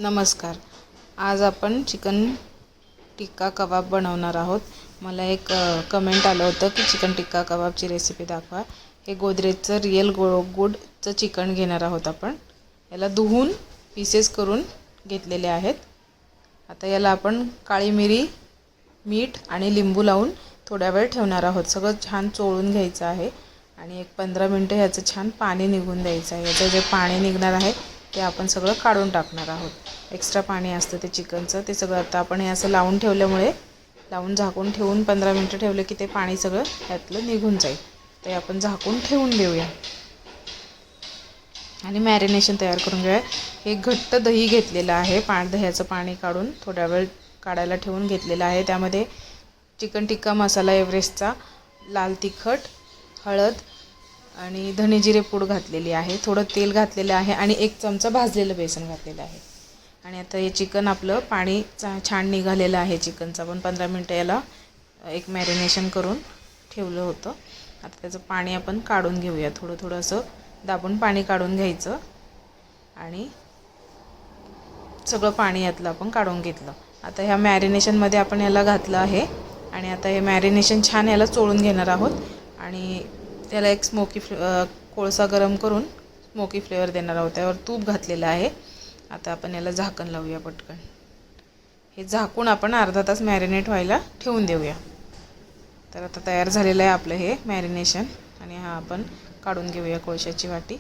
नमस्कार. आज आपण चिकन टिक्का कबाब बनवणार आहोत. मला एक कमेंट आलं होतं की चिकन टिक्का कबाबची रेसिपी दाखवा. हे गोदरेजचं रिअल गुडचं चिकन घेणार आहोत आपण. याला धुवून पीसेस करून घेतलेले आहेत. आता याला आपण काळी मिरी, मीठ आणि लिंबू लावून थोड्या वेळ ठेवणार आहोत. सगळं छान चोळून घ्यायचं आहे आणि एक 15 मिनटं ह्याचं छान पाणी निघून द्यायचं आहे. याचं जे पाणी निघणार आहे ते आपण सगळं काढून टाकणार आहोत. एक्स्ट्रा पाणी असतं ते चिकनचं, ते सगळं आता आपण हे असं लावून ठेवल्यामुळे, लावून झाकून ठेवून 15 मिनटं ठेवलं की ते पाणी सगळं ह्यातलं निघून जाईल. ते आपण झाकून ठेवून देऊया आणि मॅरिनेशन तयार करून घेऊया. हे घट्ट दही घेतलेलं आहे. दह्याचं पाणी काढून थोड्या वेळ काढायला ठेवून घेतलेलं आहे. त्यामध्ये चिकन टिक्का मसाला एव्हरेस्टचा, लाल तिखट, हळद आणि धने जिरे पूड घातलेली आहे. थोडं तेल घातलेलं आहे आणि 1 चमचा भाजलेलं बेसन घातलेलं आहे. आणि आता हे चिकन आपलं पाणी छान निघालेलं आहे चिकनचं. आपण 15 मिनटं याला एक मॅरिनेशन करून ठेवलं होतं. आता त्याचं पाणी आपण काढून घेऊया. थोडं थोडं असं दाबून पाणी काढून घ्यायचं आणि सगळं पाणी यातलं आपण काढून घेतलं. आता ह्या मॅरिनेशनमध्ये आपण याला घातलं आहे आणि आता हे मॅरिनेशन छान याला चोळून घेणार आहोत आणि त्याला एक कोळसा गरम करून स्मोकी फ्लेवर देणार आहोत. त्यावर तूप घातलेलं आहे. आता आपण याला झाकण लावूया पटकन. हे झाकून आपण अर्धा तास मॅरिनेट व्हायला ठेवून देऊया. तर आता तयार झालेलं आहे आपलं हे मॅरिनेशन आणि हा आपण काढून घेऊया कोळशाची वाटी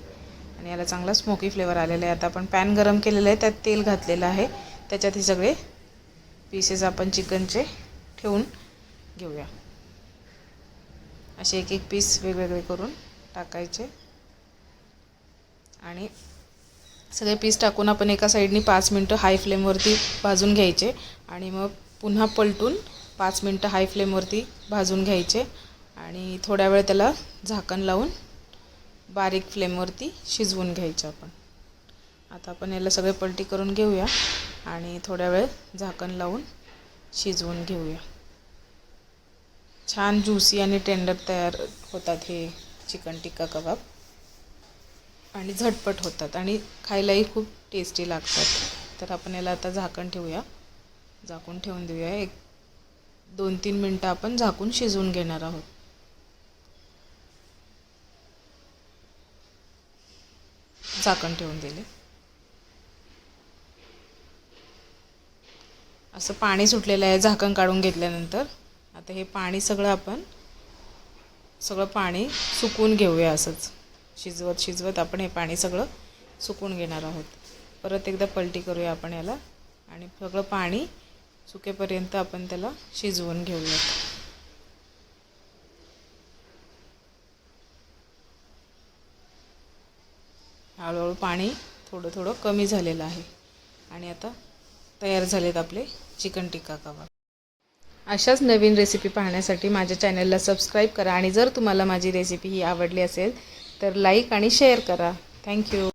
आणि याला चांगला स्मोकी फ्लेवर आलेला आहे. आता आपण पॅन गरम केलेलं आहे, त्यात तेल घातलेलं आहे. त्याच्यात हे सगळे पीसेस आपण चिकनचे ठेवून घेऊया. असे एक पीस वेगवेगळे करून टाकायचे आणि सगळे पीस टाकून आपण एका साईडनी 5 मिनटं हाय फ्लेमवरती भाजून घ्यायचे आणि मग पुन्हा पलटून 5 मिनटं हाय फ्लेमवरती भाजून घ्यायचे आणि थोड्या वेळ त्याला झाकण लावून बारीक फ्लेमवरती शिजवून घ्यायचं आपण. आता आपण याला सगळे पलटी करून घेऊया आणि थोड्या वेळ झाकण लावून शिजवून घेऊया. छान ज्युसी आणि टेंडर तयार होतात हे चिकन टिक्का कबाब आणि झटपट होतात आणि खायलाही खूप टेस्टी लागतात. तर आपण याला आता झाकण ठेवूया, झाकून ठेवून देऊया. 2-3 मिनटं आपण झाकून शिजवून घेणार आहोत. झाकण ठेवून दिले. असं पाणी सुटलेलं आहे झाकण काढून घेतल्यानंतर. आता हे पाणी सगळं पाणी सुकून घेऊया. असंच शिजवत आपण हे पाणी सगळं सुकून घेणार आहोत. परत एकदा पलटी करूया आपण याला आणि सगळं पाणी सुकेपर्यंत आपण त्याला शिजवून घेऊया. हळूहळू पाणी थोडं थोडं कमी झालेलं आहे आणि आता तयार झालेत आपले चिकन टिक्का कबाब. अशाच नवीन रेसिपी पाहण्यासाठी माझ्या चॅनलला सबस्क्राईब करा आणि जर तुम्हाला माझी रेसिपी ही आवडली असेल तर लाईक आणि शेअर करा. थँक्यू.